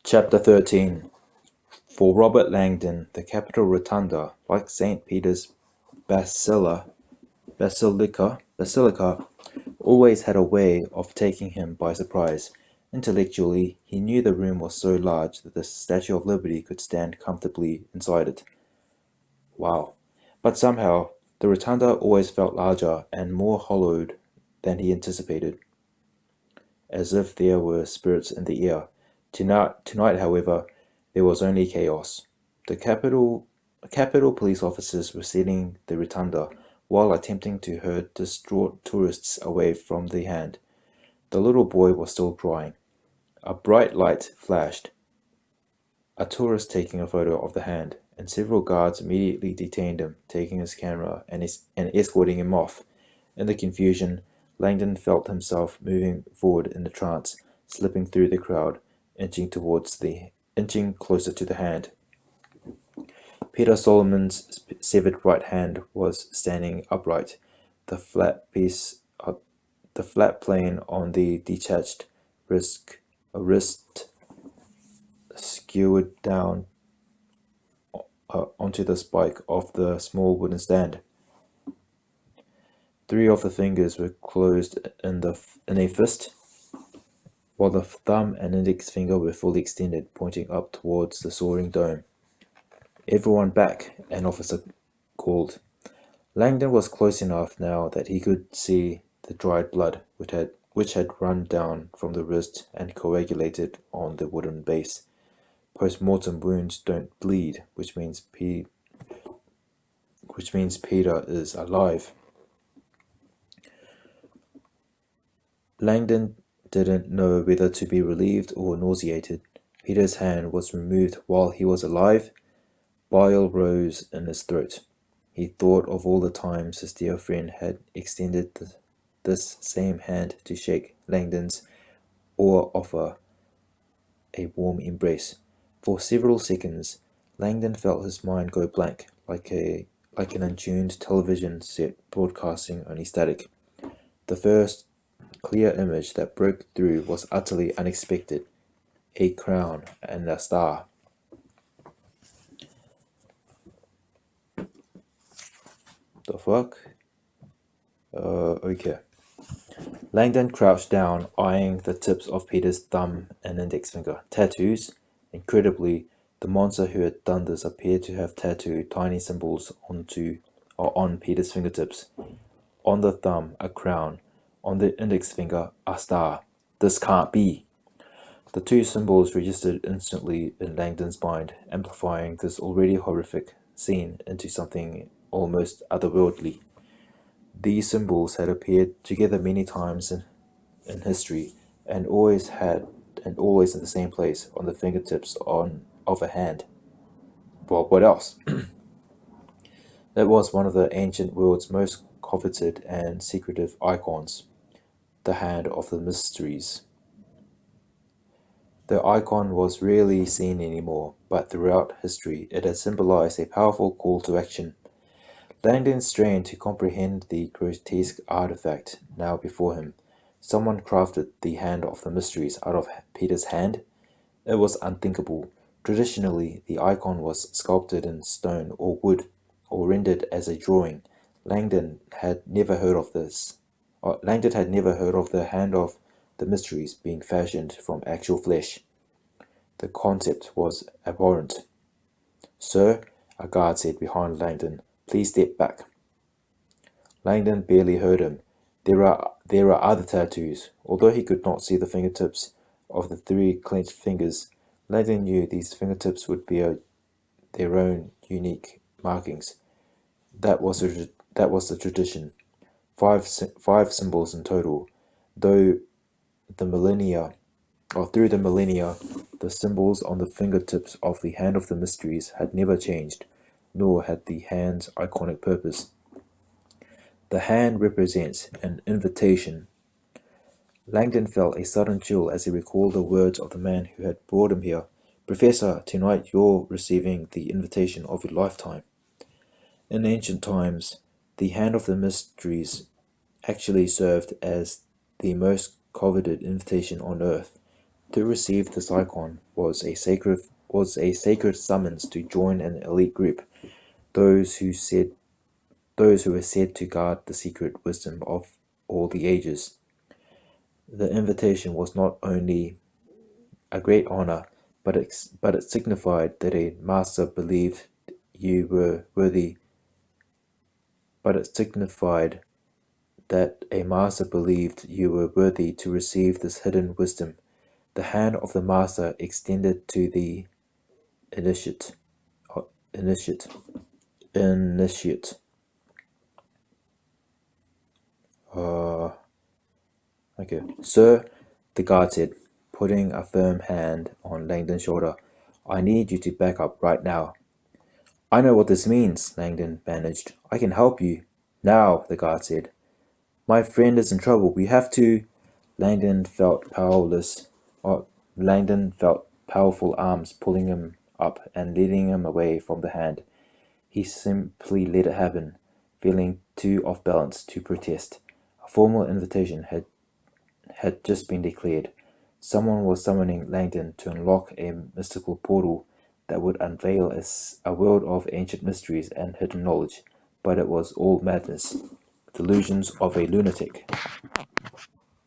Chapter 13. For Robert Langdon, the Capitol Rotunda, like St. Peter's Basilica, always had a way of taking him by surprise. Intellectually, he knew the room was so large that the Statue of Liberty could stand comfortably inside it. Wow. But somehow, the Rotunda always felt larger and more hollowed than he anticipated, as if there were spirits in the air. Tonight, however, there was only chaos. The Capitol police officers were sealing the rotunda while attempting to herd distraught tourists away from the hand. The little boy was still crying. A bright light flashed, a tourist taking a photo of the hand, and several guards immediately detained him, taking his camera and escorting him off. In the confusion, Langdon felt himself moving forward in a trance, slipping through the crowd, inching closer to the hand. Peter Solomon's severed right hand was standing upright, the flat plane on the detached wrist skewered down onto the spike of the small wooden stand. 3 of the fingers were closed in a fist, while the thumb and index finger were fully extended, pointing up towards the soaring dome. "Everyone back," an officer called. Langdon was close enough now that he could see the dried blood which had run down from the wrist and coagulated on the wooden base. Post-mortem wounds don't bleed, which means Peter is alive. Langdon didn't know whether to be relieved or nauseated. Peter's hand was removed while he was alive. Bile rose in his throat. He thought of all the times his dear friend had extended this same hand to shake Langdon's or offer a warm embrace. For several seconds, Langdon felt his mind go blank, like an untuned television set broadcasting only static. The first clear image that broke through was utterly unexpected. A crown and a star. The fuck? Okay. Langdon crouched down, eyeing the tips of Peter's thumb and index finger. Tattoos? Incredibly, the monster who had done this appeared to have tattooed tiny symbols on Peter's fingertips. On the thumb, a crown. On the index finger, a star. This can't be. The 2 symbols registered instantly in Langdon's mind, amplifying this already horrific scene into something almost otherworldly. These symbols had appeared together many times in history, and always in the same place, on the fingertips of a hand. Well, what else? It was one of the ancient world's most coveted and secretive icons, the Hand of the Mysteries. The icon was rarely seen anymore, but throughout history it had symbolized a powerful call to action. Langdon strained to comprehend the grotesque artifact now before him. Someone crafted the Hand of the Mysteries out of Peter's hand? It was unthinkable. Traditionally, the icon was sculpted in stone or wood, or rendered as a drawing. Langdon had never heard of this. Langdon had never heard of the Hand of the Mysteries being fashioned from actual flesh. The concept was abhorrent. "Sir," a guard said behind Langdon, "please step back." Langdon barely heard him. There are other tattoos. Although he could not see the fingertips of the 3 clenched fingers, Langdon knew these fingertips would bear their own unique markings. That was the tradition. 5 symbols in total. Through the millennia, the symbols on the fingertips of the Hand of the Mysteries had never changed, nor had the hand's iconic purpose. The hand represents an invitation. Langdon felt a sudden chill as he recalled the words of the man who had brought him here. "Professor, tonight you're receiving the invitation of your lifetime." In ancient times, the Hand of the Mysteries actually served as the most coveted invitation on earth. To receive this icon was a sacred summons to join an elite group, those who were said to guard the secret wisdom of all the ages. The invitation was not only a great honor, but it signified that a master believed you were worthy. But it signified that a master believed you were worthy to receive this hidden wisdom. The hand of the master extended to the initiate. Initiate. Initiate. Okay. Sir, the guard said, putting a firm hand on Langdon's shoulder, I need you to back up right now. I know what this means, Langdon managed. I can help you. Now, the guard said. My friend is in trouble. We have to. Langdon felt powerless. Langdon felt powerful arms pulling him up and leading him away from the hand. He simply let it happen, feeling too off balance to protest. A formal invitation had just been declared. Someone was summoning Langdon to unlock a mystical portal that would unveil a world of ancient mysteries and hidden knowledge, but it was all madness, delusions of a lunatic.